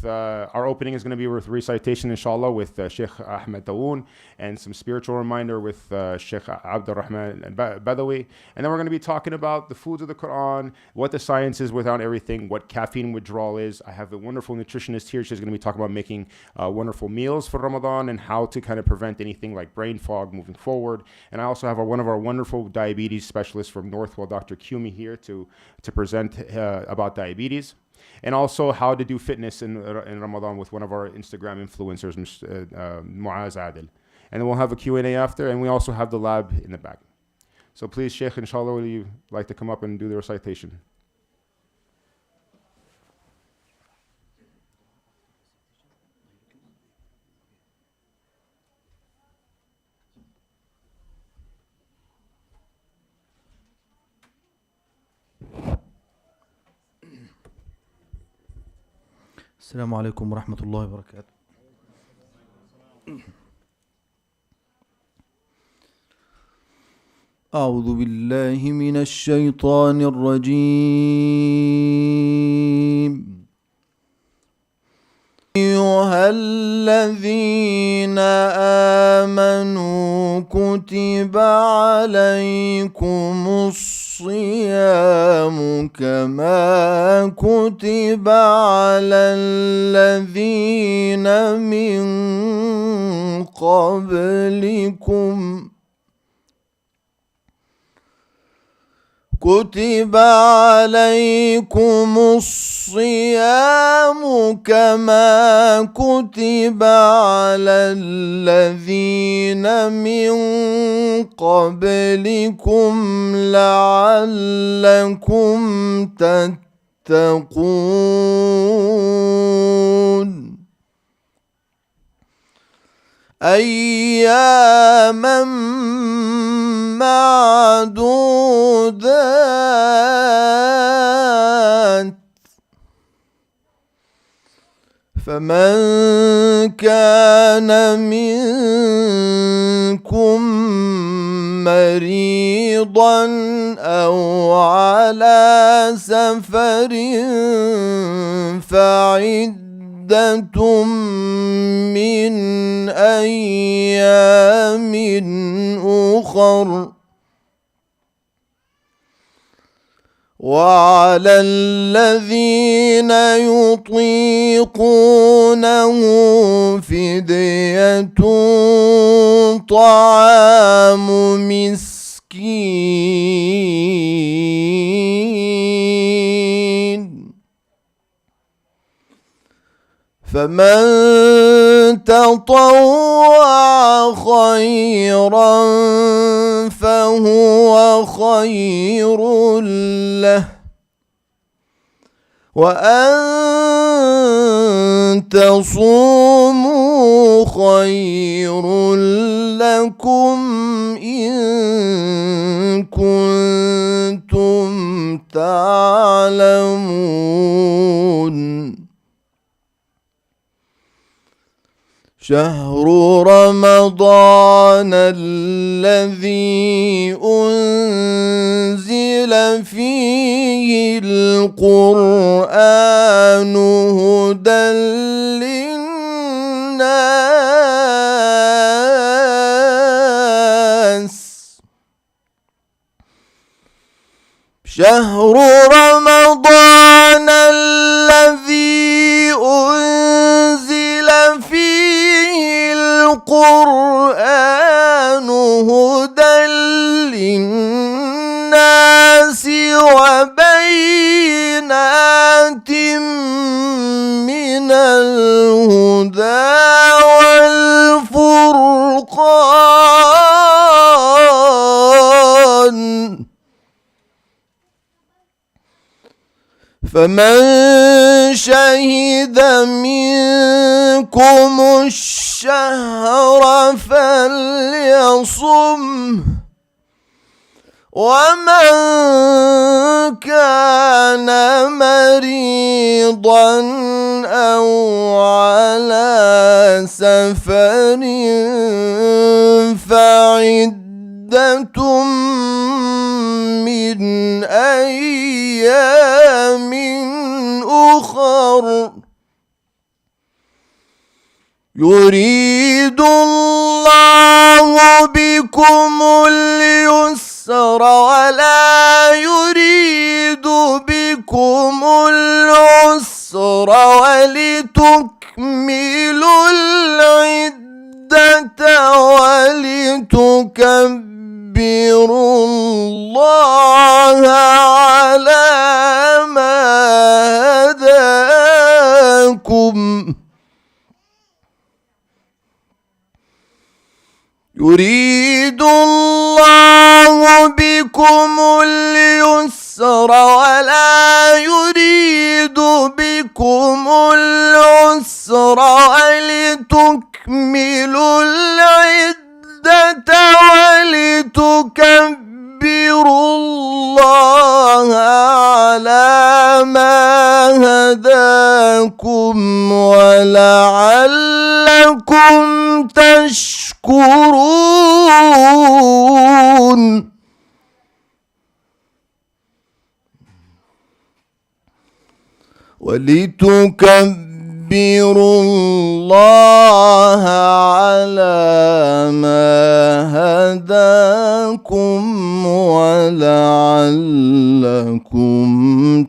Our opening is going to be with recitation, inshallah, with Sheikh Ahmed Tawoon, and some spiritual reminder with Sheikh Abdul Rahman Badawi. And then we're going to be talking about the foods of the Quran, what the science is without everything, what caffeine withdrawal is. I have a wonderful nutritionist here. She's going to be talking about making wonderful meals for Ramadan and how to kind of prevent anything like brain fog moving forward. And I also have one of our wonderful diabetes specialists from Northwell, Dr. Kumi, here to present about diabetes. And also how to do fitness in Ramadan with one of our Instagram influencers, Muaz Adil. And then we'll have a Q&A after, and we also have the lab in the back. So please, Sheikh, inshallah, would you like to come up and do the recitation? السلام عليكم ورحمة الله وبركاته. أعوذ بالله من الشيطان الرجيم. أيها الذين آمنوا كتب عليكم الصيام كما كتب على الذين من قبلكم كتب عليكم الصيام كما كتب على الذين من قبلكم لعلكم تتقون أياما معدودات فمن كان منكم مريضا أو على سفر فعدة من أيام أخر وعلى الذين يطيقونه فدية طعام مسكين فمن تطوع خيرا فهو خير له وأن تصوموا خير لكم إن كنتم تعلمون شهر رمضان الذي أنزل فيه القرآن هدى للناس شهر رمضان الذي أنزل فيه القرآن هدى للناس وبينات من الهدى والفرقان فمن شهد منكم الشهر فليصم ومن كان مريضا أو على سفر فعدة من أيام أخر يريد الله بكم اليسر ولا يريد بكم العسر ولتكملوا العدة ولتكبروا الله على ما هداكم. يريد الله بكم اليسر ولا يريد بكم العسر ولتكملوا العدة ولتكبروا الله على ما هداكم ولعلكم تشكرون. ولتكبروا الله على ما هداكم ولعلكم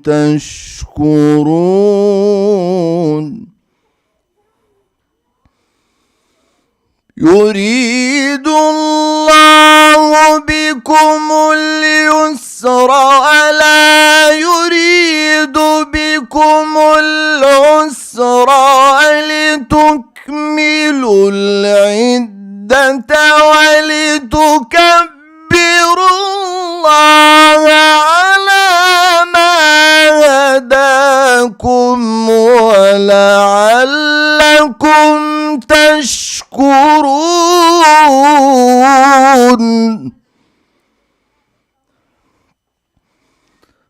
تشكرون. يريد الله بكم اليسر ولا يريد بكم العسر ولتكملوا العدة ولتكبروا الله على ما هداكم ولعلكم تشكرون.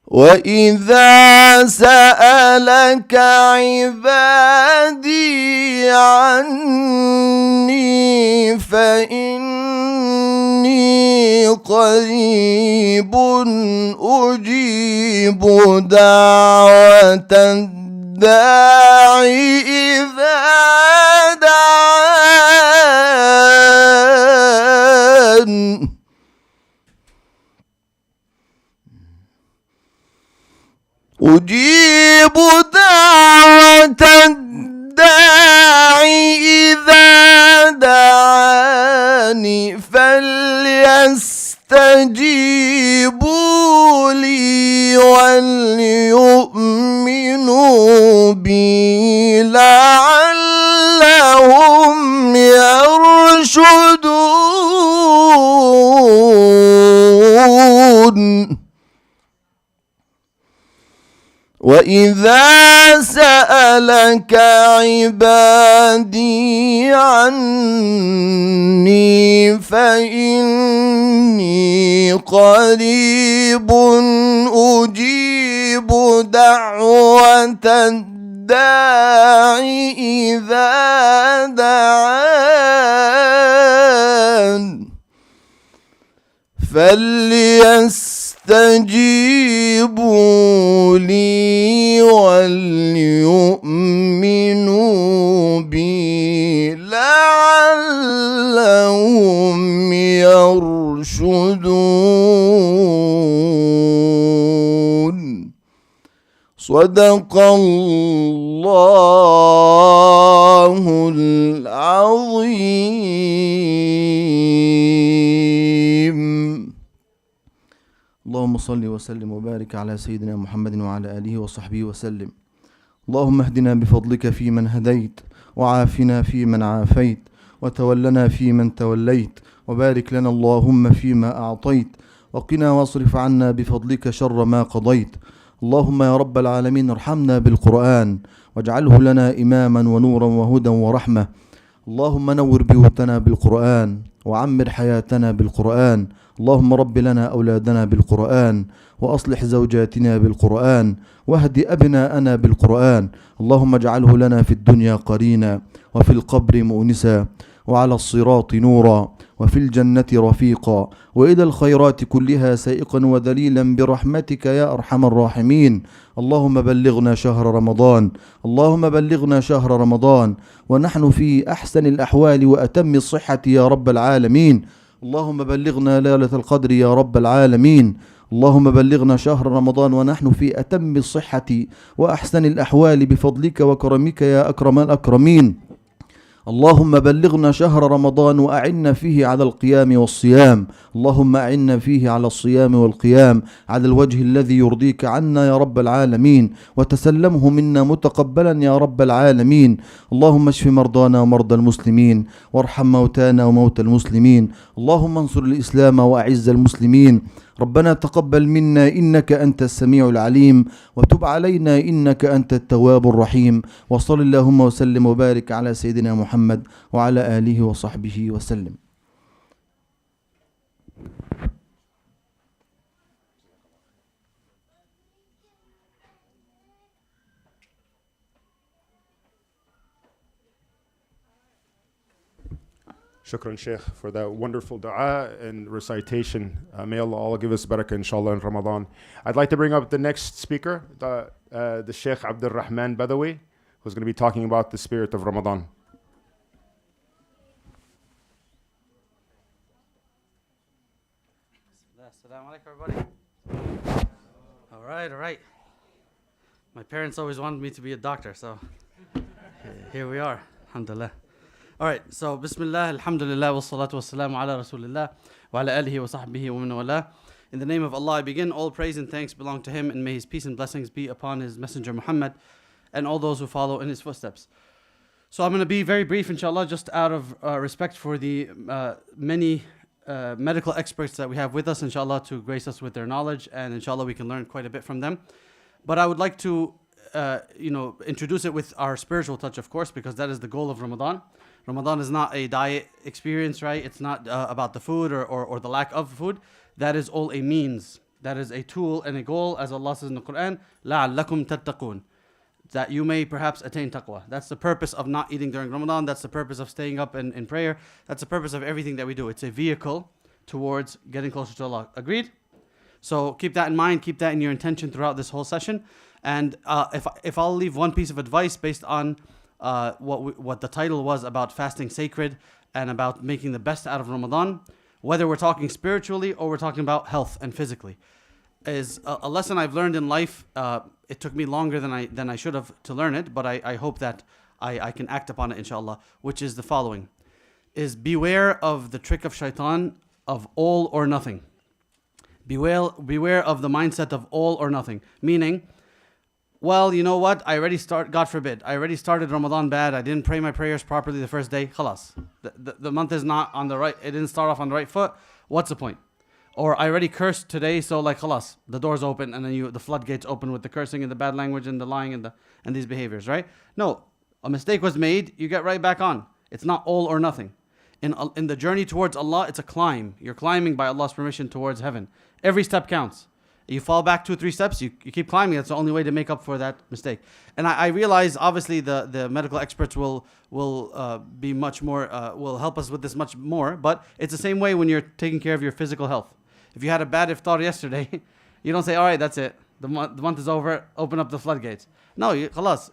وإذا سألك عبادي عني فإني قريب أجيب دعوة الداعي إذا دعان. أجيب دعوة الداعي إذا دعاني فليستجيبوا لي وليؤمنوا بي لعلهم يرشدون. وإذا سألك عبادي عني فإني قريب أجيب دعوة الداعي إذا دعان فليستجيبوا لي وليؤمنوا بي لعلهم يرشدون. صدق الله العظيم. اللهم صل وسلم وبارك على سيدنا محمد وعلى آله وصحبه وسلم. اللهم اهدنا بفضلك فيمن هديت، وعافنا فيمن عافيت، وتولنا فيمن توليت، وبارك لنا اللهم فيما أعطيت، وقنا واصرف عنا بفضلك شر ما قضيت. اللهم يا رب العالمين ارحمنا بالقرآن واجعله لنا إماما ونورا وهدى ورحمة. اللهم نور بيوتنا بالقرآن وعمر حياتنا بالقرآن. اللهم رب لنا أولادنا بالقرآن، وأصلح زوجاتنا بالقرآن، واهد أبناءنا بالقرآن. اللهم اجعله لنا في الدنيا قرينا، وفي القبر مؤنسا، وعلى الصراط نورا وفي الجنة رفيقا وإلى الخيرات كلها سائقا وذليلا برحمتك يا أرحم الراحمين. اللهم بلغنا شهر رمضان، اللهم بلغنا شهر رمضان ونحن في أحسن الأحوال وأتم الصحة يا رب العالمين. اللهم بلغنا ليلة القدر يا رب العالمين. اللهم بلغنا شهر رمضان ونحن في أتم الصحة وأحسن الأحوال بفضلك وكرمك يا أكرم الأكرمين. اللهم بلغنا شهر رمضان وأعنا فيه على القيام والصيام. اللهم أعنا فيه على الصيام والقيام على الوجه الذي يرضيك عنا يا رب العالمين، وتسلمه منا متقبلا يا رب العالمين. اللهم اشف مرضانا ومرضى المسلمين، وارحم موتانا وموتى المسلمين. اللهم انصر الإسلام وأعز المسلمين. ربنا تقبل منا إنك أنت السميع العليم، وتب علينا إنك أنت التواب الرحيم. وصل اللهم وسلم وبارك على سيدنا محمد وعلى آله وصحبه وسلم. Shukran, Sheikh, for that wonderful dua and recitation. May Allah give us barakah, inshallah, in Ramadan. I'd like to bring up the next speaker, the Sheikh Abdul Rahman Badawi, who's going to be talking about the spirit of Ramadan. Assalamu alaikum, everybody. All right. My parents always wanted me to be a doctor, so here we are. Alhamdulillah. All right, so Bismillah, Alhamdulillah, wa salatu wa salamu ala Rasulillah, wa ala alihi wa sahbihi wa man wala. In the name of Allah I begin. All praise and thanks belong to Him, and may His peace and blessings be upon His Messenger Muhammad and all those who follow in His footsteps. So I'm going to be very brief, inshallah, just out of respect for the many medical experts that we have with us, inshallah, to grace us with their knowledge, and inshallah we can learn quite a bit from them. But I would like to introduce it with our spiritual touch, of course, because that is the goal of Ramadan. Ramadan is not a diet experience, right? It's not about the food or the lack of food. That is all a means. That is a tool and a goal, as Allah says in the Quran, لَعَلَّكُمْ تَتَّقُونَ, that you may perhaps attain taqwa. That's the purpose of not eating during Ramadan. That's the purpose of staying up in prayer. That's the purpose of everything that we do. It's a vehicle towards getting closer to Allah. Agreed? So keep that in mind. Keep that in your intention throughout this whole session. And if I'll leave one piece of advice based on what the title was about fasting sacred and about making the best out of Ramadan, whether we're talking spiritually or we're talking about health and physically, is a lesson I've learned in life. It took me longer than I should have to learn it, but I hope that I can act upon it, inshallah, which is the following: is beware of the trick of shaitan of all or nothing. Beware of the mindset of all or nothing, meaning, well, you know what? God forbid, I already started Ramadan bad. I didn't pray my prayers properly the first day. Khalas. The month is not on the right. It didn't start off on the right foot. What's the point? Or I already cursed today, so like khalas, the door's open, and then the floodgates open with the cursing and the bad language and the lying and these behaviors, right? No, a mistake was made. You get right back on. It's not all or nothing. In the journey towards Allah, it's a climb. You're climbing by Allah's permission towards heaven. Every step counts. You fall back 2-3 steps, you keep climbing. That's the only way to make up for that mistake. And I realize, obviously, the medical experts will be much more, will help us with this much more. But it's the same way when you're taking care of your physical health. If you had a bad iftar yesterday, you don't say, all right, that's it. The month is over, open up the floodgates. No, khalas,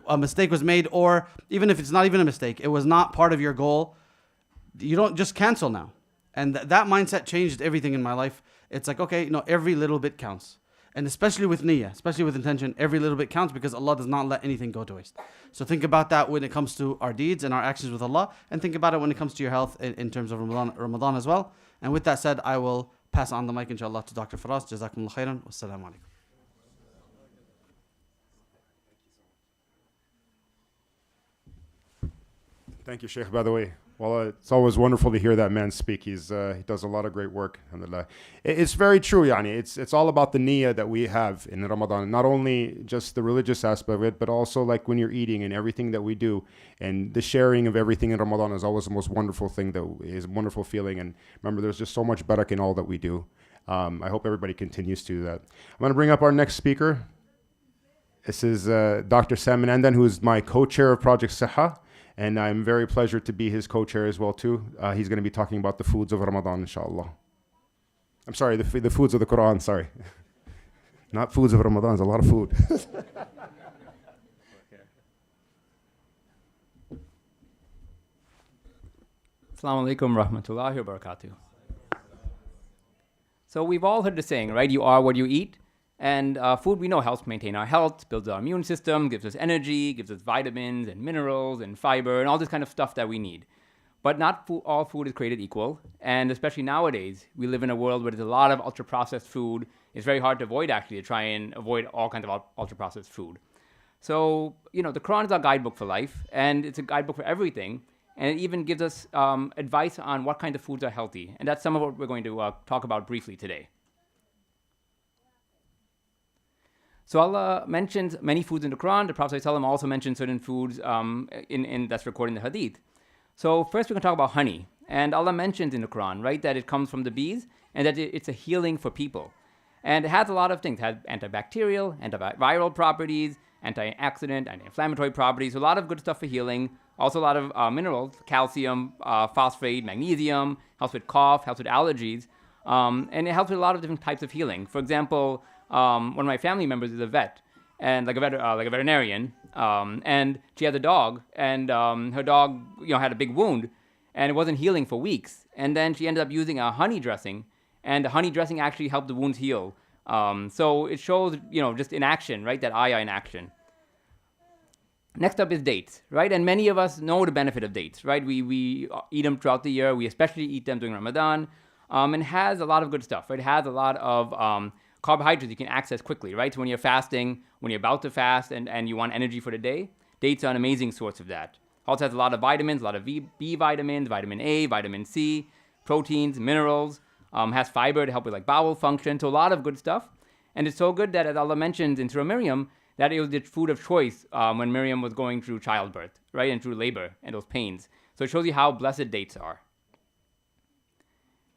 a mistake was made, or even if it's not even a mistake, it was not part of your goal, you don't just cancel now. And that mindset changed everything in my life. It's like, okay, every little bit counts. And especially with niyyah, especially with intention, every little bit counts, because Allah does not let anything go to waste. So think about that when it comes to our deeds and our actions with Allah, and think about it when it comes to your health in terms of Ramadan as well. And with that said, I will pass on the mic, inshallah, to Dr. Faraz. Jazakumullah khairan. Wassalamu alaikum. Thank you, Sheikh, by the way. Well, it's always wonderful to hear that man speak. He does a lot of great work, alhamdulillah. It's very true, yani. It's all about the niyyah that we have in Ramadan. Not only just the religious aspect of it, but also like when you're eating and everything that we do. And the sharing of everything in Ramadan is always the most wonderful thing, that is a wonderful feeling. And remember, there's just so much barakah in all that we do. I hope everybody continues to do that. I'm going to bring up our next speaker. This is Dr. Samin Andan, who is my co-chair of Project Sahha. And I'm very pleasured to be his co-chair as well too. He's going to be talking about the foods of Ramadan, inshallah. I'm sorry, the foods of the Quran, sorry. Not foods of Ramadan, it's a lot of food. Assalamu alaikum rahmatullahi wa barakatuh. So we've all heard the saying, right? You are what you eat. And food, we know, helps maintain our health, builds our immune system, gives us energy, gives us vitamins and minerals and fiber and all this kind of stuff that we need. But not all food is created equal. And especially nowadays, we live in a world where there's a lot of ultra-processed food. It's very hard to avoid, actually, to try and avoid all kinds of ultra-processed food. So, the Quran is our guidebook for life, and it's a guidebook for everything. And it even gives us advice on what kinds of foods are healthy. And that's some of what we're going to talk about briefly today. So Allah mentions many foods in the Quran. The Prophet ﷺ also mentioned certain foods in that's recorded in the Hadith. So first we're going to talk about honey. And Allah mentions in the Quran, right, that it comes from the bees and that it's a healing for people. And it has a lot of things. It has antibacterial, antiviral properties, antioxidant, anti-inflammatory properties. So a lot of good stuff for healing. Also a lot of minerals, calcium, phosphate, magnesium, helps with cough, helps with allergies. And it helps with a lot of different types of healing. For example, one of my family members is a vet, and like a veterinarian, and she has a dog, and her dog, had a big wound, and it wasn't healing for weeks. And then she ended up using a honey dressing, and the honey dressing actually helped the wounds heal. So it shows, just in action, right, that ayah in action. Next up is dates, right? And many of us know the benefit of dates, right? We eat them throughout the year. We especially eat them during Ramadan. And it has a lot of good stuff, right? It has a lot of carbohydrates you can access quickly, right? So when you're fasting, when you're about to fast and you want energy for the day, dates are an amazing source of that. Also has a lot of vitamins, a lot of B vitamins, vitamin A, vitamin C, proteins, minerals, has fiber to help with like bowel function, so a lot of good stuff. And it's so good that, as Allah mentions in Surah Maryam, that it was the food of choice when Miriam was going through childbirth, right, and through labor and those pains. So it shows you how blessed dates are.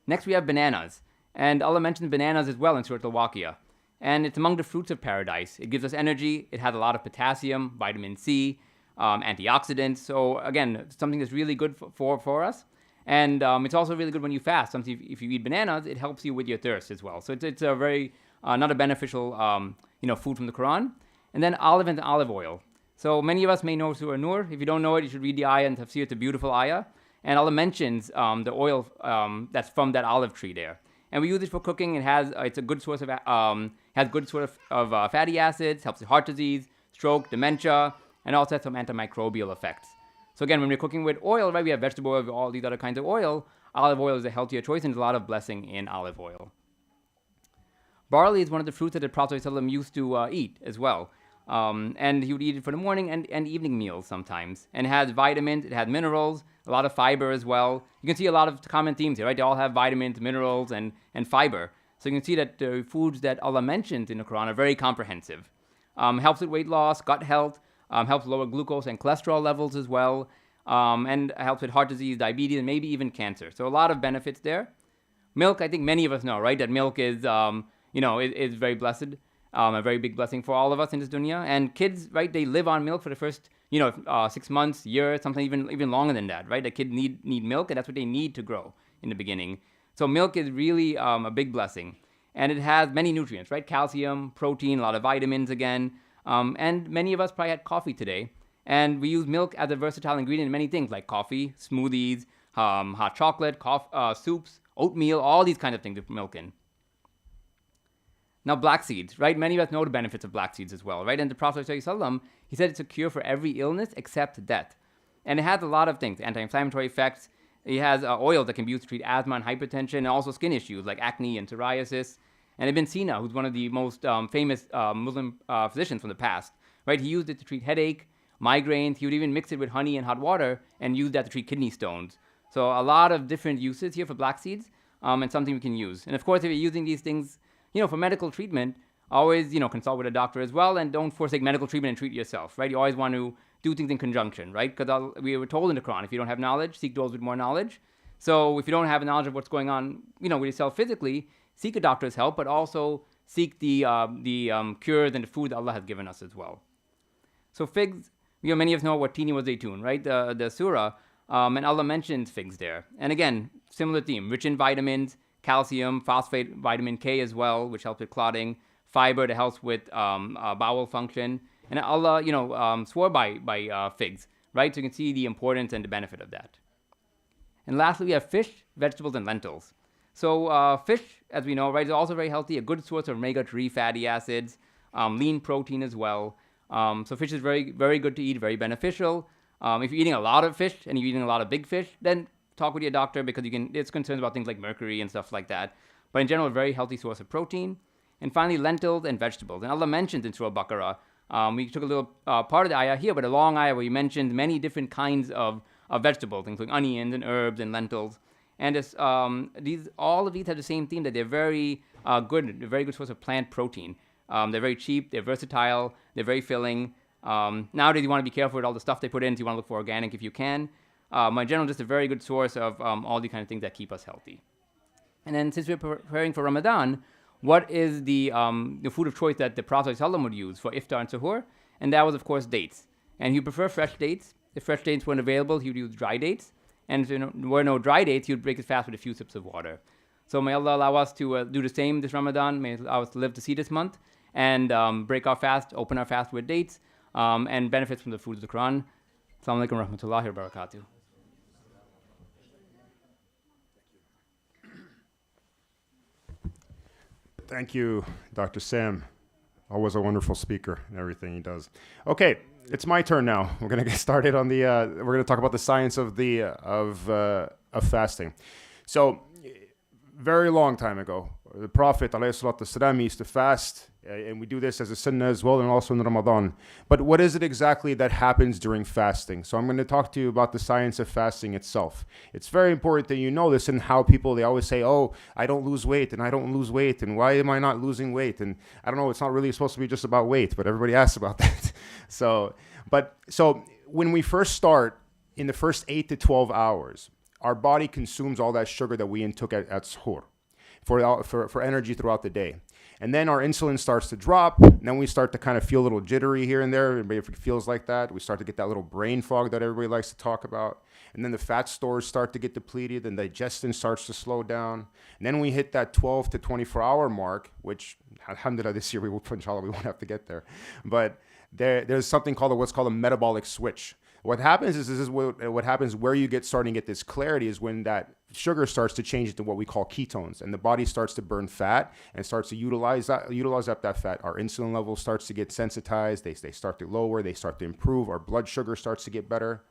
Next we have bananas. And Allah mentions bananas as well in Surah Al-Waqiyah. And it's among the fruits of paradise. It gives us energy. It has a lot of potassium, vitamin C, antioxidants. So again, something that's really good for us. And it's also really good when you fast. Something if you eat bananas, it helps you with your thirst as well. So it's a very not a beneficial food from the Quran. And then olive and olive oil. So many of us may know Surah Nur. If you don't know it, you should read the ayah and tafsir. It's a beautiful ayah. And Allah mentions the oil that's from that olive tree there. And we use it for cooking. It's a good source of has good sort of fatty acids, helps with heart disease, stroke, dementia, and also has some antimicrobial effects. So again, when we're cooking with oil, right, we have vegetable oil, all these other kinds of oil. Olive oil is a healthier choice, and there's a lot of blessing in olive oil. Barley is one of the fruits that the Prophet ﷺ used to eat as well. And he would eat it for the morning and evening meals sometimes. And it has vitamins, it has minerals, a lot of fiber as well. You can see a lot of common themes here, right? They all have vitamins, minerals, and fiber. So you can see that the foods that Allah mentions in the Quran are very comprehensive. Helps with weight loss, gut health, helps lower glucose and cholesterol levels as well, and helps with heart disease, diabetes, and maybe even cancer. So a lot of benefits there. Milk, I think many of us know, right? That milk is, is very blessed. A very big blessing for all of us in this dunya. And kids, right, they live on milk for the first, 6 months, year, something even longer than that, right? The kids need milk, and that's what they need to grow in the beginning. So milk is really a big blessing. And it has many nutrients, right? Calcium, protein, a lot of vitamins again. And many of us probably had coffee today. And we use milk as a versatile ingredient in many things like coffee, smoothies, hot chocolate, soups, oatmeal, all these kinds of things with milk in. Now, black seeds, right? Many of us know the benefits of black seeds as well, right? And the Prophet ﷺ, he said it's a cure for every illness except death. And it has a lot of things, anti-inflammatory effects. It has oils that can be used to treat asthma and hypertension, and also skin issues like acne and psoriasis. And Ibn Sina, who's one of the most famous Muslim physicians from the past, right? He used it to treat headache, migraines. He would even mix it with honey and hot water and use that to treat kidney stones. So a lot of different uses here for black seeds, and something we can use. And of course, if you're using these things, for medical treatment, always, consult with a doctor as well, and don't forsake medical treatment and treat yourself, right? You always want to do things in conjunction, right? Because we were told in the Quran, if you don't have knowledge, seek those with more knowledge. So if you don't have knowledge of what's going on, with yourself physically, seek a doctor's help, but also seek the cures and the food that Allah has given us as well. So figs, many of us know what Tini wa Zaytun, right? The surah, and Allah mentions figs there. And again, similar theme, rich in vitamins, calcium, phosphate, vitamin K as well, which helps with clotting, fiber that helps with bowel function. And Allah, swore by figs, right? So you can see the importance and the benefit of that. And lastly, we have fish, vegetables, and lentils. So fish, as we know, right, is also very healthy, a good source of omega-3 fatty acids, lean protein as well. So fish is very, very good to eat, very beneficial. If you're eating a lot of fish and you're eating a lot of big fish, then talk with your doctor because it's concerns about things like mercury and stuff like that. But in general, a very healthy source of protein. And finally, lentils and vegetables. And Allah mentions in Surah Baqarah, we took a little part of the ayah here, but a long ayah where He mentioned many different kinds of vegetables, including onions and herbs and lentils. And all of these have the same theme, that they're very a very good source of plant protein. They're very cheap, they're versatile, they're very filling. Nowadays, you want to be careful with all the stuff they put in, so you want to look for organic if you can. In general, just a very good source of all the kind of things that keep us healthy. And then, since we're preparing for Ramadan, what is the food of choice that the Prophet ﷺ would use for iftar and suhoor? And that was, of course, dates. And he would prefer fresh dates. If fresh dates weren't available, he would use dry dates. And if there were no dry dates, he would break his fast with a few sips of water. So may Allah allow us to do the same this Ramadan. May Allah allow us to live to see this month and break our fast, open our fast with dates, and benefit from the foods of the Quran. Assalamu alaikum wa rahmatullahi wa barakatuh. Thank you, Dr. Sam. Always a wonderful speaker and everything he does. Okay, it's my turn now. We're gonna get started on the. We're gonna talk about the science of fasting. So, very long time ago, the Prophet ﷺ used to fast, and we do this as a sunnah as well, and also in Ramadan. But what is it exactly that happens during fasting? So I'm going to talk to you about the science of fasting itself. It's very important that you know this, and how they always say, oh, I don't lose weight, and I don't lose weight, and why am I not losing weight? And I don't know, it's not really supposed to be just about weight, but everybody asks about that. So when we first start, in the first 8 to 12 hours, our body consumes all that sugar that we intook at suhoor for energy throughout the day. And then our insulin starts to drop, and then we start to kind of feel a little jittery here and there. Everybody feels like that. We start to get that little brain fog that everybody likes to talk about. And then the fat stores start to get depleted, and digestion starts to slow down. And then we hit that 12 to 24-hour mark, which, alhamdulillah, this year inshallah, we won't have to get there. But there's something called what's called a metabolic switch. What happens is what happens where you starting to get this clarity is when that sugar starts to change into what we call ketones, and the body starts to burn fat and starts to utilize up that fat. Our insulin level starts to get sensitized. They start to lower. They start to improve. Our blood sugar starts to get better.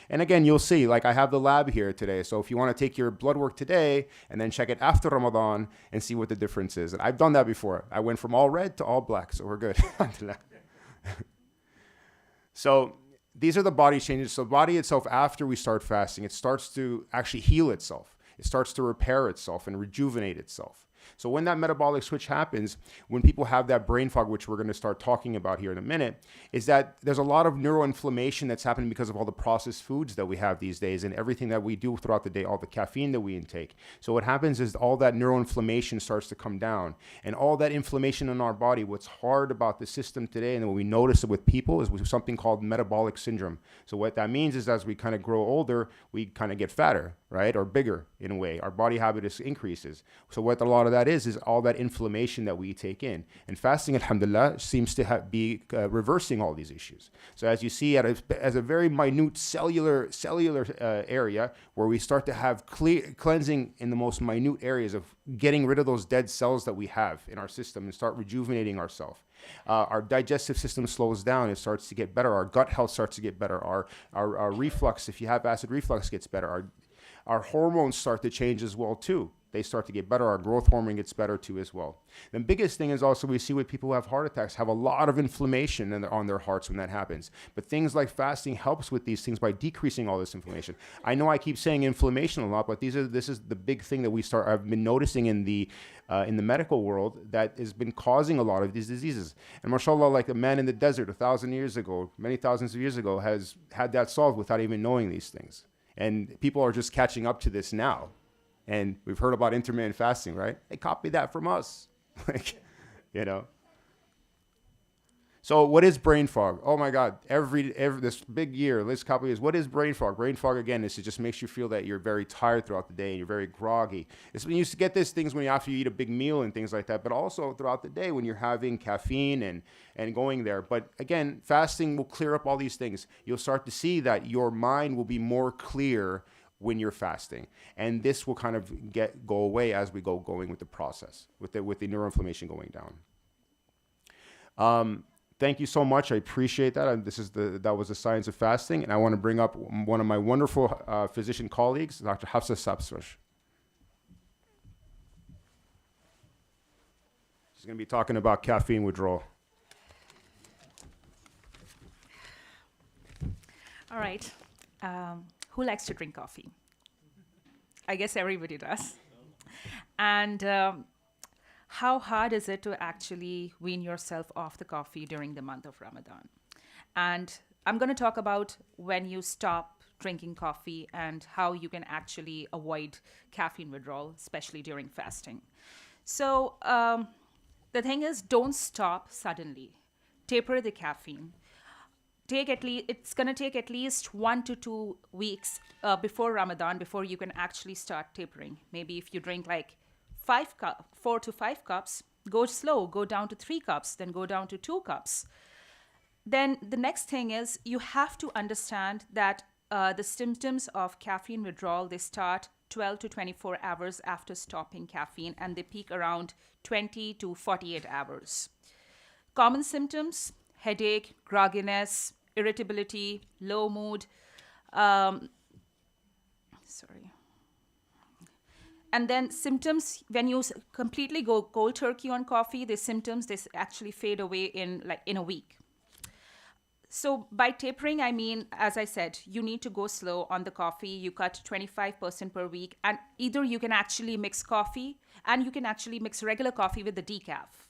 And again, you'll see, like I have the lab here today. So if you want to take your blood work today and then check it after Ramadan and see what the difference is. And I've done that before. I went from all red to all black. So we're good. So these are the body changes. So body itself, after we start fasting, it starts to actually heal itself. It starts to repair itself and rejuvenate itself. So when that metabolic switch happens, when people have that brain fog, which we're going to start talking about here in a minute, is that there's a lot of neuroinflammation that's happening because of all the processed foods that we have these days and everything that we do throughout the day, all the caffeine that we intake. So what happens is all that neuroinflammation starts to come down, and all that inflammation in our body. What's hard about the system today, and when we notice it with people, is with something called metabolic syndrome. So what that means is as we kind of grow older, we kind of get fatter, right? Or bigger in a way. Our body habitus increases. So what a lot of that is all that inflammation that we take in. And fasting, alhamdulillah, seems to be reversing all these issues. So as you see, as a very minute cellular area, where we start to have cleansing in the most minute areas of getting rid of those dead cells that we have in our system and start rejuvenating ourselves. Our digestive system slows down. It starts to get better. Our gut health starts to get better. Our reflux, if you have acid reflux, gets better. Our hormones start to change as well too. They start to get better. Our growth hormone gets better too as well. The biggest thing is also we see with people who have heart attacks have a lot of inflammation on their hearts when that happens. But things like fasting helps with these things by decreasing all this inflammation. I know I keep saying inflammation a lot, but this is the big thing that I've been noticing in the medical world that has been causing a lot of these diseases. And mashallah, like a man in the desert 1,000 years ago, many thousands of years ago, has had that solved without even knowing these things. And people are just catching up to this now. And we've heard about intermittent fasting, right? They copied that from us, So what is brain fog? Oh my God, every this big year, this couple of years, what is brain fog? Brain fog, again, is it just makes you feel that you're very tired throughout the day and you're very groggy. It's when you used to get these things when you after you eat a big meal and things like that, but also throughout the day when you're having caffeine and going there. But again, fasting will clear up all these things. You'll start to see that your mind will be more clear when you're fasting, and this will kind of go away as we going with the process, with the neuroinflammation going down. Thank you so much. I appreciate that. That was the science of fasting, and I want to bring up one of my wonderful physician colleagues, Dr. Hafsa Sapswash. She's going to be talking about caffeine withdrawal. All right. Who likes to drink coffee? I guess everybody does. And how hard is it to actually wean yourself off the coffee during the month of Ramadan? And I'm going to talk about when you stop drinking coffee and how you can actually avoid caffeine withdrawal, especially during fasting. So the thing is, don't stop suddenly. Taper the caffeine. It's going to take at least 1 to 2 weeks before Ramadan before you can actually start tapering. Maybe if you drink like 4 to 5 cups, go slow, go down to 3 cups, then go down to 2 cups. Then the next thing is you have to understand that the symptoms of caffeine withdrawal, they start 12 to 24 hours after stopping caffeine, and they peak around 20 to 48 hours. Common symptoms: headache, grogginess, irritability, low mood. And then symptoms, when you completely go cold turkey on coffee, the symptoms, they actually fade away in a week. So by tapering, I mean, as I said, you need to go slow on the coffee. You cut 25% per week, and either you can actually mix coffee and you can actually mix regular coffee with the decaf.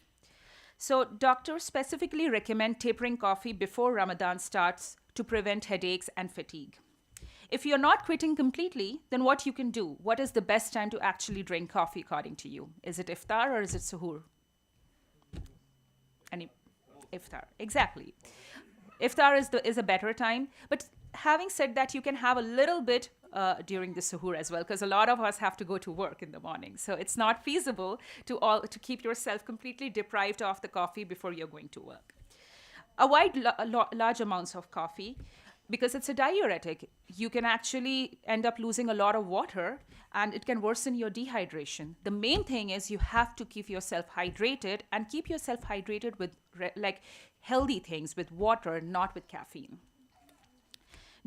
So doctors specifically recommend tapering coffee before Ramadan starts to prevent headaches and fatigue. If you're not quitting completely, then what you can do? What is the best time to actually drink coffee according to you? Is it iftar or is it suhoor? Iftar, exactly. Iftar is a better time. But having said that, you can have a little bit during the suhoor as well, because a lot of us have to go to work in the morning. So it's not feasible to keep yourself completely deprived of the coffee before you're going to work. Avoid large amounts of coffee because it's a diuretic. You can actually end up losing a lot of water, and it can worsen your dehydration. The main thing is you have to keep yourself hydrated, and keep yourself hydrated with healthy things, with water, not with caffeine.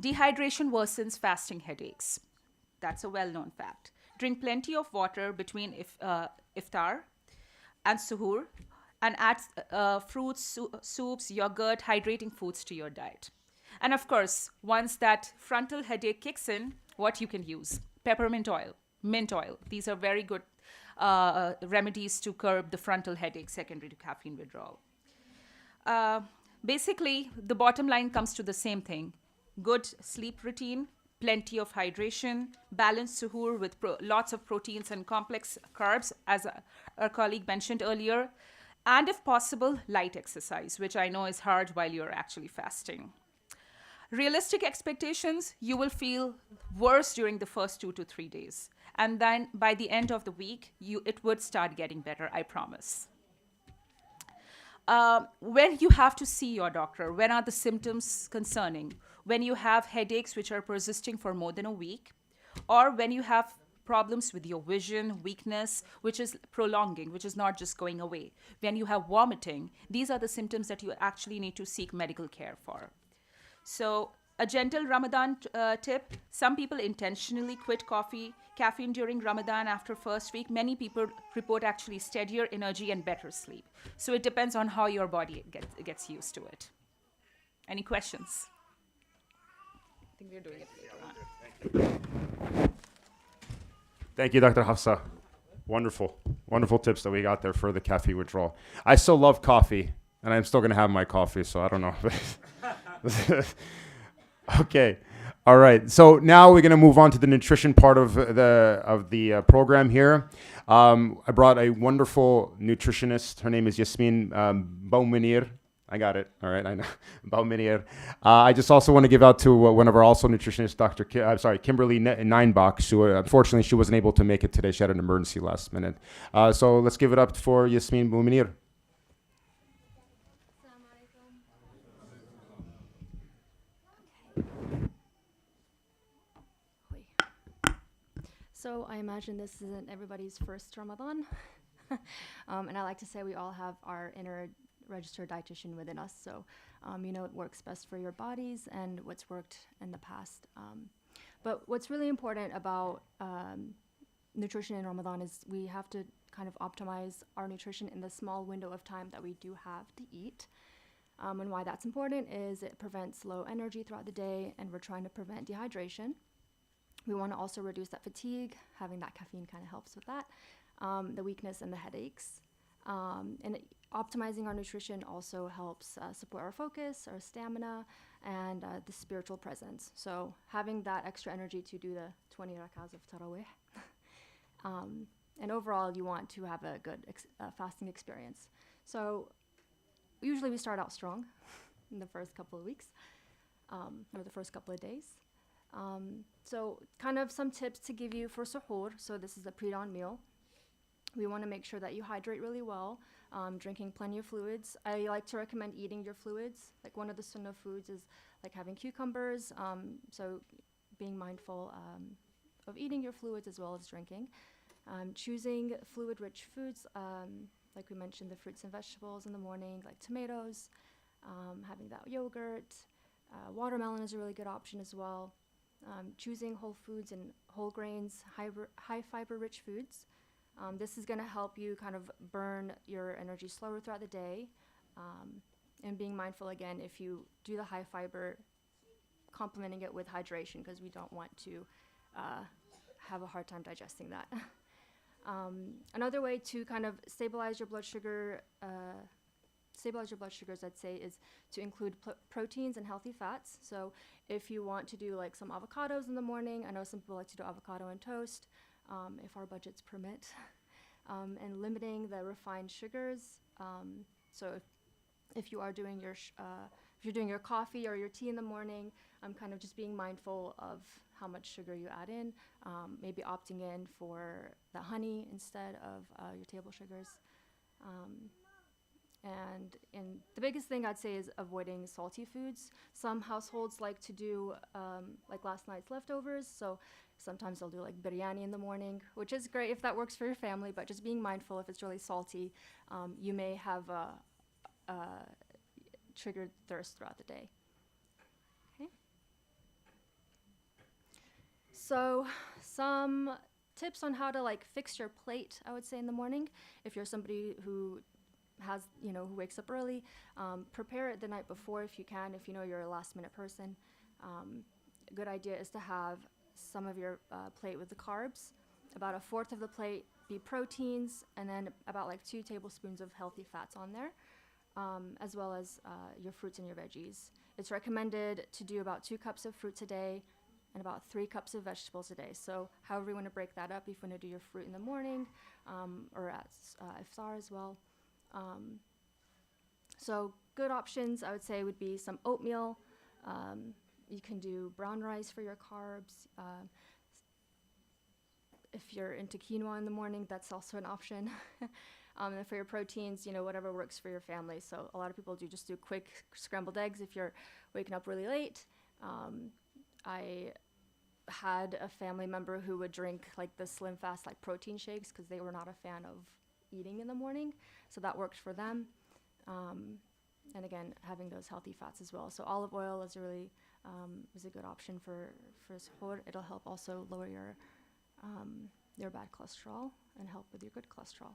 Dehydration worsens fasting headaches. That's a well-known fact. Drink plenty of water between iftar and suhoor, and add fruits, soups, yogurt, hydrating foods to your diet. And of course, once that frontal headache kicks in, what you can use? Peppermint oil, mint oil. These are very good remedies to curb the frontal headache secondary to caffeine withdrawal. Basically, the bottom line comes to the same thing. Good sleep routine, plenty of hydration, balanced suhoor with lots of proteins and complex carbs, as our colleague mentioned earlier, and if possible, light exercise, which I know is hard while you're actually fasting. Realistic expectations, you will feel worse during the first 2 to 3 days. And then by the end of the week, it would start getting better, I promise. When you have to see your doctor, when are the symptoms concerning? When you have headaches which are persisting for more than a week, or when you have problems with your vision, weakness, which is prolonging, which is not just going away. When you have vomiting, these are the symptoms that you actually need to seek medical care for. So a gentle Ramadan tip: some people intentionally quit caffeine during Ramadan after first week. Many people report actually steadier energy and better sleep. So it depends on how your body gets used to it. Any questions? I think we're doing it later on. Thank you, Dr. Hafsa. Wonderful, wonderful tips that we got there for the caffeine withdrawal. I still love coffee, and I'm still going to have my coffee, so I don't know. Okay. All right. So now we're going to move on to the nutrition part of the program here. I brought a wonderful nutritionist. Her name is Yasmin Boumenir. I got it. All right, I know about Minir. I just also want to give out to one of our also nutritionists, Kimberly Ninebach. Unfortunately, she wasn't able to make it today. She had an emergency last minute. So let's give it up for Yasmin Muminir. So I imagine this isn't everybody's first Ramadan. And I like to say we all have our inner registered dietitian within us. So you know what works best for your bodies and what's worked in the past. But what's really important about nutrition in Ramadan is we have to kind of optimize our nutrition in the small window of time that we do have to eat. And why that's important is it prevents low energy throughout the day, and we're trying to prevent dehydration. We want to also reduce that fatigue. Having that caffeine kind of helps with that, the weakness and the headaches. Optimizing our nutrition also helps support our focus, our stamina, and the spiritual presence. So having that extra energy to do the 20 rakahs of tarawih. And overall, you want to have a good fasting experience. So usually we start out strong in the first couple of weeks, or the first couple of days. So kind of some tips to give you for suhoor. So this is a pre-dawn meal. We want to make sure that you hydrate really well, drinking plenty of fluids. I like to recommend eating your fluids. Like one of the sunnah foods is like having cucumbers. So being mindful of eating your fluids as well as drinking. Choosing fluid-rich foods, like we mentioned, the fruits and vegetables in the morning, like tomatoes, having that yogurt. Watermelon is a really good option as well. Choosing whole foods and whole grains, high fiber-rich foods. This is going to help you kind of burn your energy slower throughout the day. And being mindful, again, if you do the high fiber, complementing it with hydration, because we don't want to have a hard time digesting that. Another way to kind of stabilize your blood sugars, I'd say, is to include proteins and healthy fats. So if you want to do like some avocados in the morning, I know some people like to do avocado and toast, if our budgets permit, and limiting the refined sugars. So if you are doing if you're doing your coffee or your tea in the morning, I'm kind of just being mindful of how much sugar you add in, maybe opting in for the honey instead of your table sugars. And the biggest thing I'd say is avoiding salty foods. Some households like to do like last night's leftovers, so sometimes they'll do like biryani in the morning, which is great if that works for your family, but just being mindful if it's really salty, you may have triggered thirst throughout the day. Okay. So some tips on how to like fix your plate, I would say, in the morning. If you're somebody who who wakes up early, prepare it the night before if you can, if you know you're a last minute person. A good idea is to have some of your plate with the carbs, about a fourth of the plate be proteins, and then about like 2 tablespoons of healthy fats on there, as well as your fruits and your veggies. It's recommended to do about 2 cups of fruits a day and about 3 cups of vegetables a day. So however you want to break that up, if you want to do your fruit in the morning or at iftar as well. So good options, I would say, would be some oatmeal. You can do brown rice for your carbs. If you're into quinoa in the morning, that's also an option. And for your proteins, whatever works for your family. So a lot of people just do quick scrambled eggs if you're waking up really late. I had a family member who would drink like the Slim Fast like protein shakes because they were not a fan of eating in the morning, so that worked for them. And again, having those healthy fats as well. So olive oil is really is a good option for suhoor. It'll help also lower your bad cholesterol and help with your good cholesterol.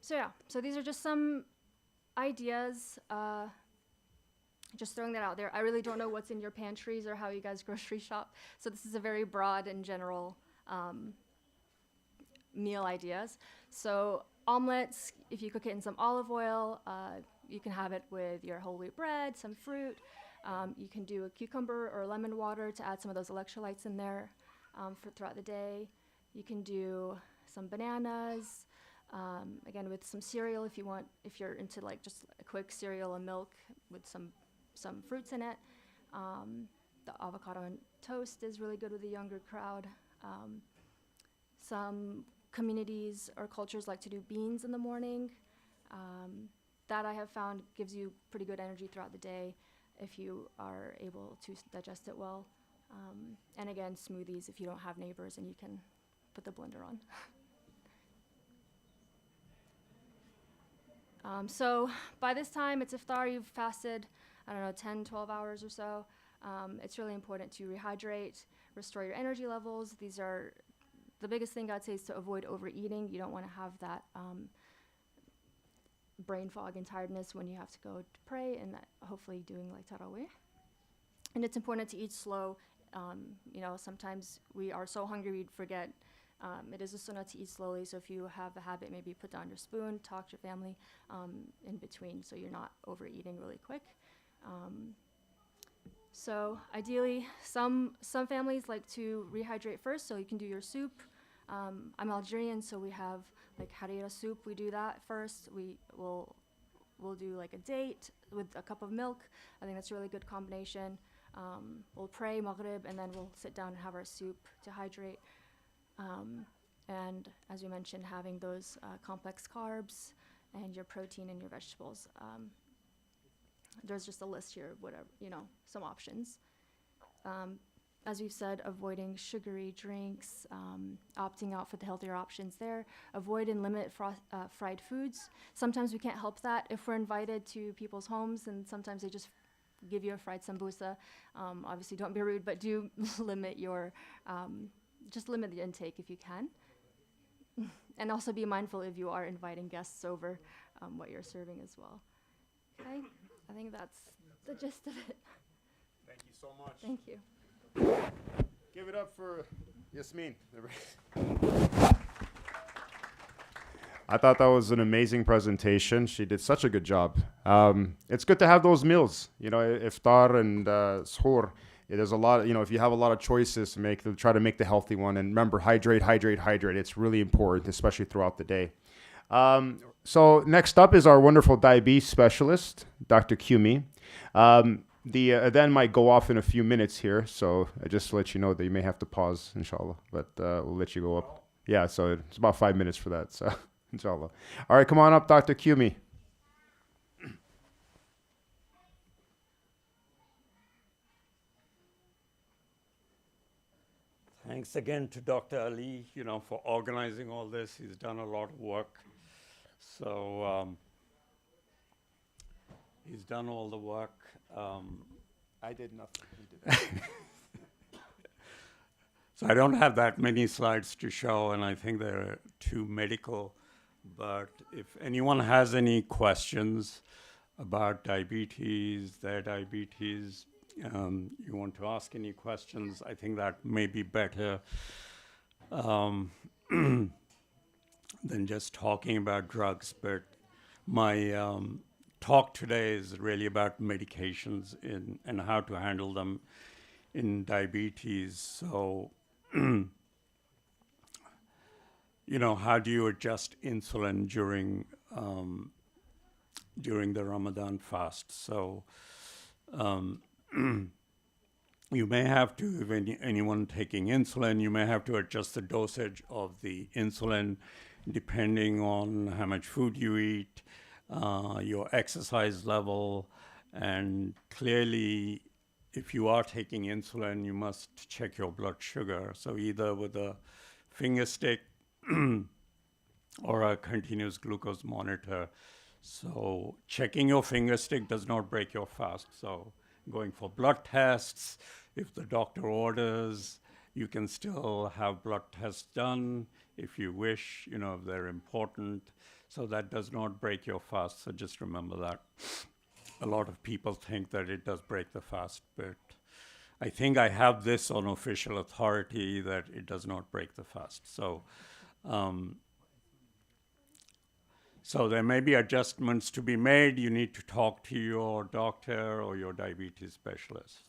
So these are just some ideas. Just throwing that out there. I really don't know what's in your pantries or how you guys grocery shop. So this is a very broad and general meal ideas. So omelets, if you cook it in some olive oil, you can have it with your whole wheat bread, some fruit. You can do a cucumber or lemon water to add some of those electrolytes in there for throughout the day. You can do some bananas, Again, with some cereal if you're into like just a quick cereal and milk with some fruits in it. The avocado and toast is really good with the younger crowd. Some communities or cultures like to do beans in the morning. That I have found gives you pretty good energy throughout the day if you are able to digest it well. And again, smoothies if you don't have neighbors and you can put the blender on. So by this time, it's iftar, you've fasted, 10, 12 hours or so. It's really important to rehydrate, restore your energy levels. These are the biggest thing I'd say is to avoid overeating. You don't want to have that brain fog and tiredness when you have to go to pray and that hopefully doing like tarawih. And it's important to eat slow. Sometimes we are so hungry we'd forget. It is a sunnah to eat slowly, so if you have a habit, maybe put down your spoon, talk to your family in between so you're not overeating really quick. So ideally, some families like to rehydrate first, so you can do your soup. I'm Algerian, so we have like harira soup. We do that first. We'll do like a date with a cup of milk. I think that's a really good combination. We'll pray Maghrib, and then we'll sit down and have our soup to hydrate. And as we mentioned, having those complex carbs and your protein and your vegetables. There's just a list here of whatever, some options. As we've said, avoiding sugary drinks, opting out for the healthier options there. Avoid and limit fried foods. Sometimes we can't help that if we're invited to people's homes, and sometimes they just give you a fried sambusa. Obviously, don't be rude, but do limit just limit the intake if you can. And also be mindful if you are inviting guests over, what you're serving as well. Okay, I think that's the gist of it. Thank you so much. Thank you. Give it up for Yasmin. I thought that was an amazing presentation. She did such a good job. It's good to have those meals, iftar and suhoor. There's a lot, if you have a lot of choices to make, try to make the healthy one. And remember, hydrate. It's really important, especially throughout the day. So next up is our wonderful diabetes specialist, Dr. Kumi. The event might go off in a few minutes here, so I just to let you know that you may have to pause, inshallah, but we'll let you go up. Yeah, so it's about 5 minutes for that, so inshallah. All right, come on up, Dr. Kumi. Thanks again to Dr. Ali, for organizing all this. He's done a lot of work. So he's done all the work. I did nothing. So I don't have that many slides to show, and I think they're too medical. But if anyone has any questions about diabetes, their diabetes, you want to ask any questions, I think that may be better than just talking about drugs. But my talk today is really about medications and how to handle them in diabetes. So, how do you adjust insulin during the Ramadan fast? So, you may have to, if anyone taking insulin, you may have to adjust the dosage of the insulin depending on how much food you eat, your exercise level, and clearly, if you are taking insulin, you must check your blood sugar. So either with a finger stick or a continuous glucose monitor. So checking your finger stick does not break your fast. So going for blood tests, if the doctor orders, you can still have blood tests done if you wish, if they're important. So that does not break your fast. So just remember that. A lot of people think that it does break the fast, but I think I have this on official authority that it does not break the fast. So, so there may be adjustments to be made. You need to talk to your doctor or your diabetes specialist.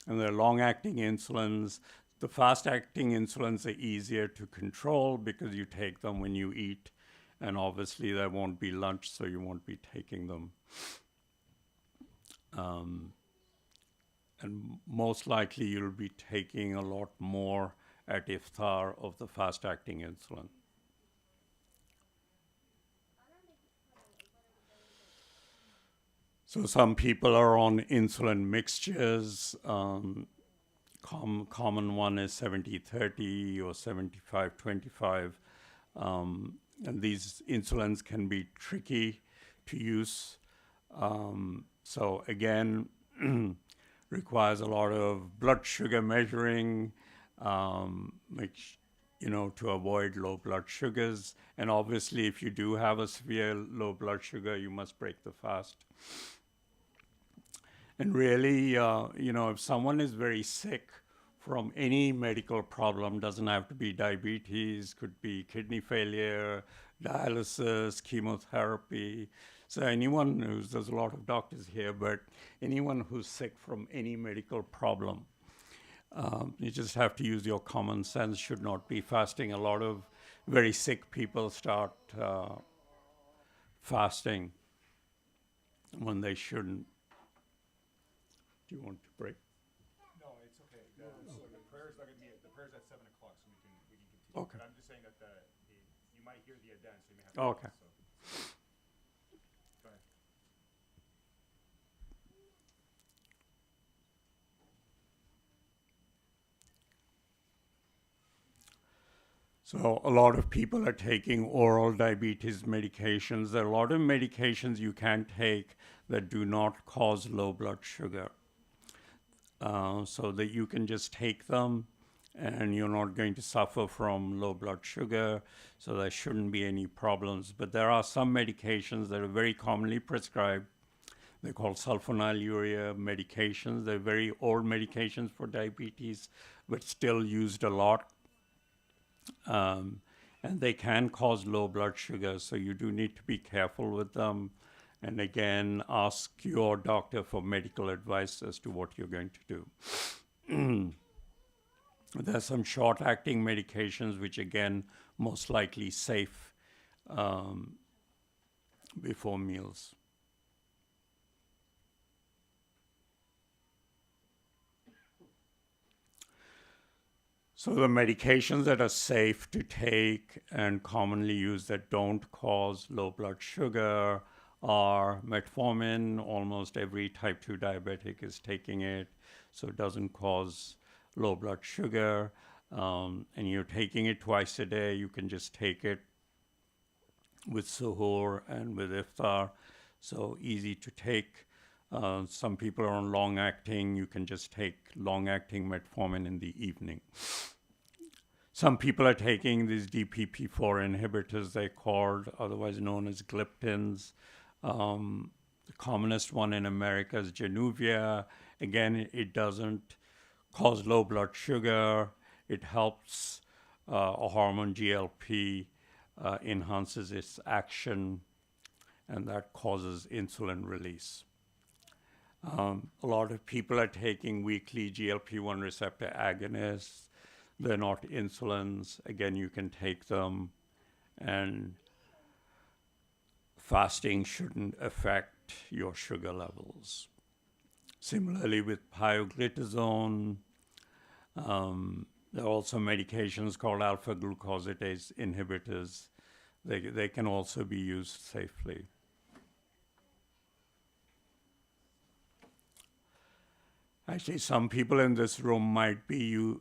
And there are long-acting insulins. The fast-acting insulins are easier to control because you take them when you eat And obviously there won't be lunch, so you won't be taking them. And most likely you'll be taking a lot more at iftar of the fast-acting insulin. So some people are on insulin mixtures. Common one is 70-30 or 75-25. And these insulins can be tricky to use. So again, requires a lot of blood sugar measuring, to avoid low blood sugars. And obviously, if you do have a severe low blood sugar, you must break the fast. And really, if someone is very sick from any medical problem, doesn't have to be diabetes, could be kidney failure, dialysis, chemotherapy. So anyone there's a lot of doctors here, but anyone who's sick from any medical problem, you just have to use your common sense, should not be fasting. A lot of very sick people start fasting when they shouldn't. Do you want to break? No, it's okay. So the prayer's not going to be the prayer's at 7 o'clock, so we can continue. Okay. But I'm just saying that you might hear the adhan, so you may have to. Okay. Go ahead. So a lot of people are taking oral diabetes medications. There are a lot of medications you can take that do not cause low blood sugar. So that you can just take them and you're not going to suffer from low blood sugar, so there shouldn't be any problems. But there are some medications that are very commonly prescribed. They're called sulfonylurea medications. They're very old medications for diabetes, but still used a lot. And they can cause low blood sugar, so you do need to be careful with them. And again, ask your doctor for medical advice as to what you're going to do. There's some short-acting medications, which again, most likely safe before meals. So the medications that are safe to take and commonly used that don't cause low blood sugar are metformin. Almost every type 2 diabetic is taking it, so it doesn't cause low blood sugar. And you're taking it twice a day. You can just take it with suhoor and with iftar, so easy to take. Some people are on long-acting. You can just take long-acting metformin in the evening. Some people are taking these DPP-4 inhibitors, they're called, otherwise known as gliptins. The commonest one in America is Januvia. Again, it doesn't cause low blood sugar. It helps a hormone GLP, enhances its action, and that causes insulin release. A lot of people are taking weekly GLP-1 receptor agonists. They're not insulins. Again, you can take them, and fasting shouldn't affect your sugar levels. Similarly with pioglitazone, there are also medications called alpha-glucosidase inhibitors. They can also be used safely. Actually, some people in this room might be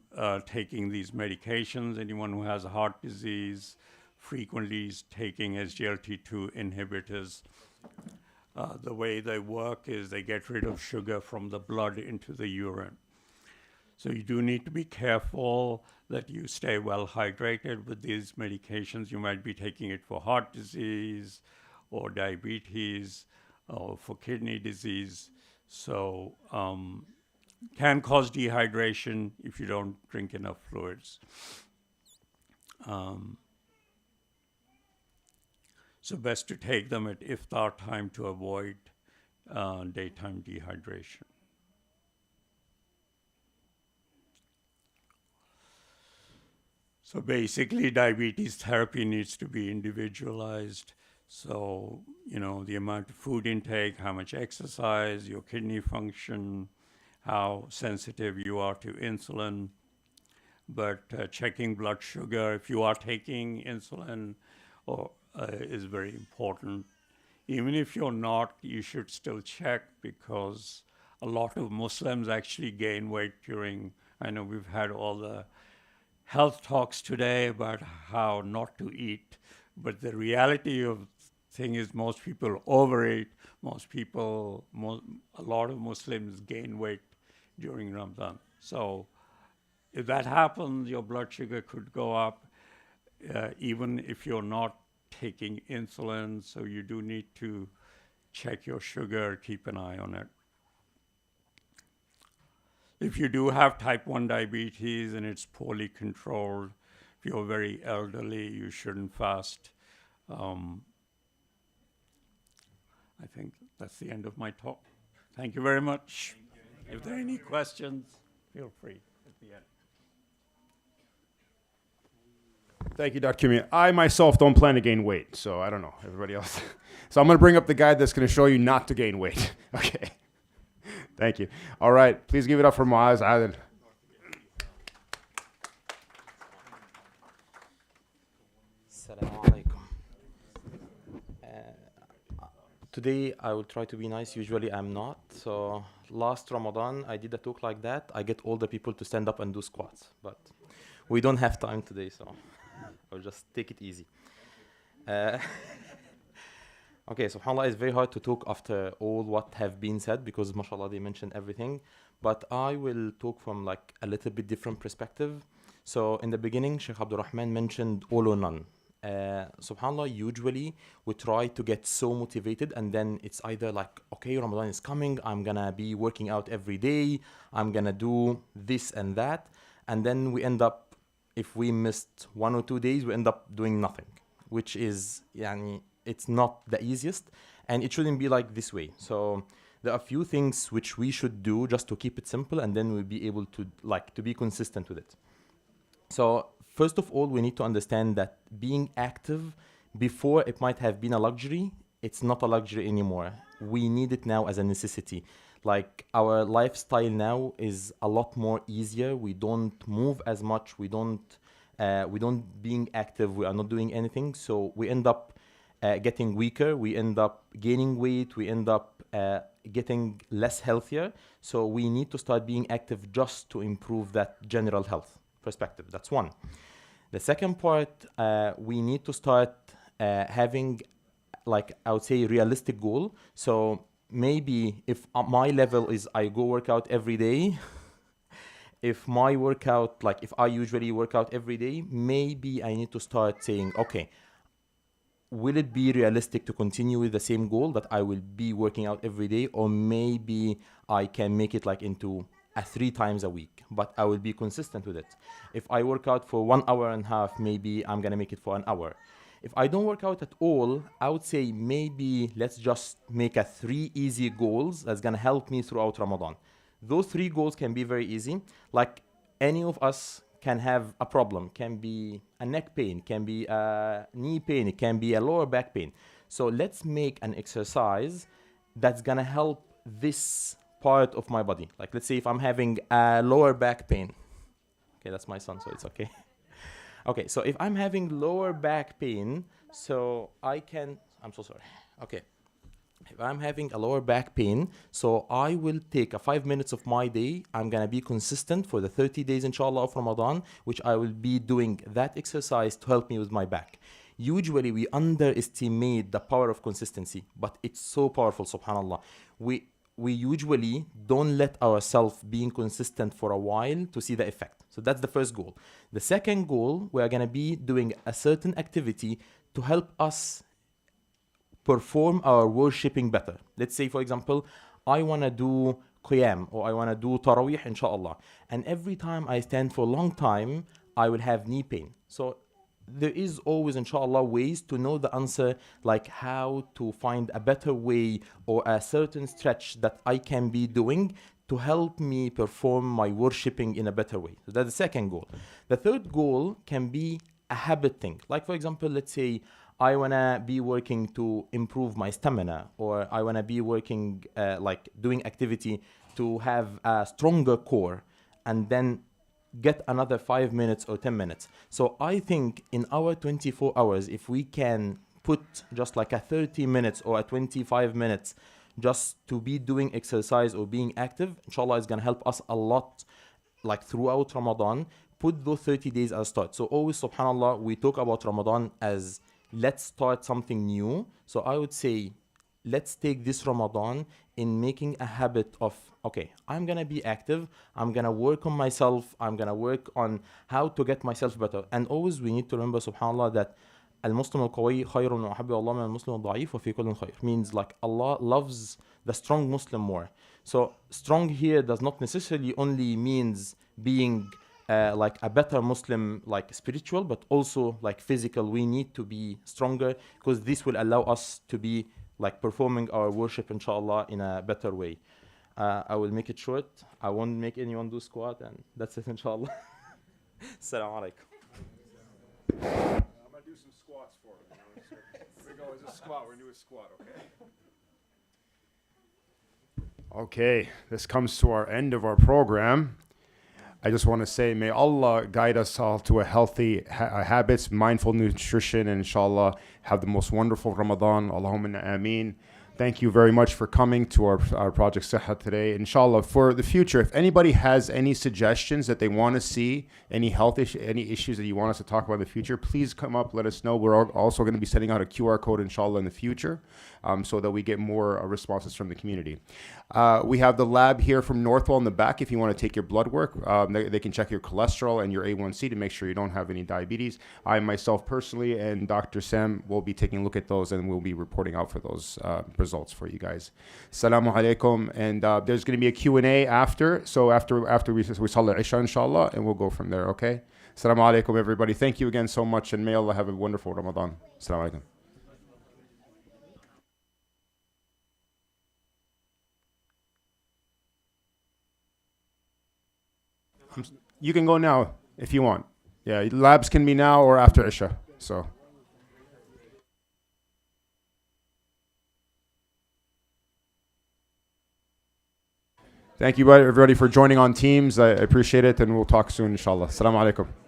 taking these medications. Anyone who has heart disease frequently is taking SGLT2 inhibitors. The way they work is they get rid of sugar from the blood into the urine. So you do need to be careful that you stay well hydrated with these medications. You might be taking it for heart disease or diabetes or for kidney disease. So can cause dehydration if you don't drink enough fluids. So best to take them at iftar time to avoid daytime dehydration. So basically, diabetes therapy needs to be individualized. So, the amount of food intake, how much exercise, your kidney function, how sensitive you are to insulin. But checking blood sugar, if you are taking insulin, is very important. Even if you're not, you should still check, because a lot of Muslims actually gain weight I know we've had all the health talks today about how not to eat, but the reality of thing is most people overeat. A lot of Muslims gain weight during Ramadan. So if that happens, your blood sugar could go up, even if you're not taking insulin. So you do need to check your sugar, keep an eye on it. If you do have type 1 diabetes and it's poorly controlled, if you're very elderly, you shouldn't fast. I think that's the end of my talk. Thank you very much. If there are any questions, feel free at the end. Thank you, Dr. Kimi. I myself don't plan to gain weight, so I don't know, everybody else. So I'm going to bring up the guide that's going to show you not to gain weight. Okay. Thank you. All right. Please give it up for Muaz Adil. Assalamu alaikum. Today I will try to be nice. Usually I'm not. So last Ramadan I did a talk like that. I get all the people to stand up and do squats, but we don't have time today, so I'll just take it easy. Okay, subhanAllah, it's very hard to talk after all what have been said, because mashallah they mentioned everything, but I will talk from like a little bit different perspective. So in the beginning, Sheikh Abdul Rahman mentioned all or none. SubhanAllah, usually we try to get so motivated, and then it's either like, okay, Ramadan is coming, I'm gonna be working out every day, I'm gonna do this and that, and then we end up, if we missed 1 or 2 days, we end up doing nothing, which is, it's not the easiest, and it shouldn't be like this way. So there are a few things which we should do just to keep it simple, and then we'll be able to be consistent with it. So first of all, we need to understand that being active before it might have been a luxury, it's not a luxury anymore. We need it now as a necessity. Like our lifestyle now is a lot more easier. We don't move as much. We don't being active. We are not doing anything. So we end up getting weaker. We end up gaining weight. We end up getting less healthier. So we need to start being active just to improve that general health perspective. That's one. The second part, we need to start having, like, I would say, realistic goal. So maybe if my level is I go work out every day, if my workout, like if I usually work out every day, maybe I need to start saying, okay, will it be realistic to continue with the same goal that I will be working out every day? Or maybe I can make it like into 3 times a week, but I will be consistent with it. If I work out for 1 hour and a half, maybe I'm gonna make it for an hour. If I don't work out at all, I would say maybe let's just make 3 easy goals that's gonna help me throughout Ramadan. Those 3 goals can be very easy. Like any of us can have a problem, can be a neck pain, can be a knee pain, it can be a lower back pain. So let's make an exercise that's gonna help this part of my body. Like let's say if I'm having a lower back pain. Okay, that's my son, so it's okay. Okay, so if I'm having lower back pain, so I'm so sorry. Okay. If I'm having a lower back pain, so I will take 5 minutes of my day. I'm going to be consistent for the 30 days, inshallah, of Ramadan, which I will be doing that exercise to help me with my back. Usually, we underestimate the power of consistency, but it's so powerful, subhanAllah. We usually don't let ourselves being consistent for a while to see the effect. So that's the first goal. The second goal, we are going to be doing a certain activity to help us perform our worshipping better. Let's say, for example, I want to do qiyam or I want to do tarawih, inshallah. And every time I stand for a long time, I will have knee pain. So there is always, inshallah, ways to know the answer, like how to find a better way or a certain stretch that I can be doing to help me perform my worshipping in a better way. So that's the second goal. The third goal can be a habit thing. Like for example, let's say I wanna be working to improve my stamina, or I wanna be working like doing activity to have a stronger core, and then get another 5 minutes or 10 minutes. So I think in our 24 hours, if we can put just like a 30 minutes or a 25 minutes just to be doing exercise or being active, inshallah, is gonna help us a lot, like throughout Ramadan. Put those 30 days as start. So always, subhanallah, we talk about Ramadan as let's start something new. So I would say, let's take this Ramadan in making a habit of, okay, I'm gonna be active, I'm gonna work on myself, I'm gonna work on how to get myself better. And always we need to remember, subhanallah, that المسلم القوي خير وأحب الله من المسلم الضعيف وفي كل خير. Means like Allah loves the strong Muslim more. So strong here does not necessarily only means being like a better Muslim, like spiritual, but also like physical. We need to be stronger, because this will allow us to be like performing our worship, inshallah, in a better way. I will make it short. I won't make anyone do squat, and that's it, inshallah. Assalamu alaikum. I'm gonna do some squats for him. Here we go. It's a squat. We're gonna do a squat, okay? Okay, this comes to our end of our program. I just want to say, may Allah guide us all to a healthy habits, mindful nutrition, and inshallah have the most wonderful Ramadan. Allahumma ameen. Thank you very much for coming to our Project Sihha today. Inshallah, for the future, if anybody has any suggestions that they want to see, any health issue, any issues that you want us to talk about in the future, please come up, let us know. We're also going to be sending out a QR code, inshallah, in the future, so that we get more responses from the community. We have the lab here from Northwell in the back if you want to take your blood work. They can check your cholesterol and your A1C to make sure you don't have any diabetes. I myself personally and Dr. Sam will be taking a look at those, and we'll be reporting out for those results for you guys. Assalamu alaikum. And there's going to be a Q&A after. So after we salah Isha, inshallah, and we'll go from there, okay? Assalamu alaikum, everybody. Thank you again so much, and may Allah have a wonderful Ramadan. Assalamu alaikum. You can go now if you want. Yeah, labs can be now or after Isha. So. Thank you, everybody, for joining on Teams. I appreciate it, and we'll talk soon, inshallah. Assalamu alaikum.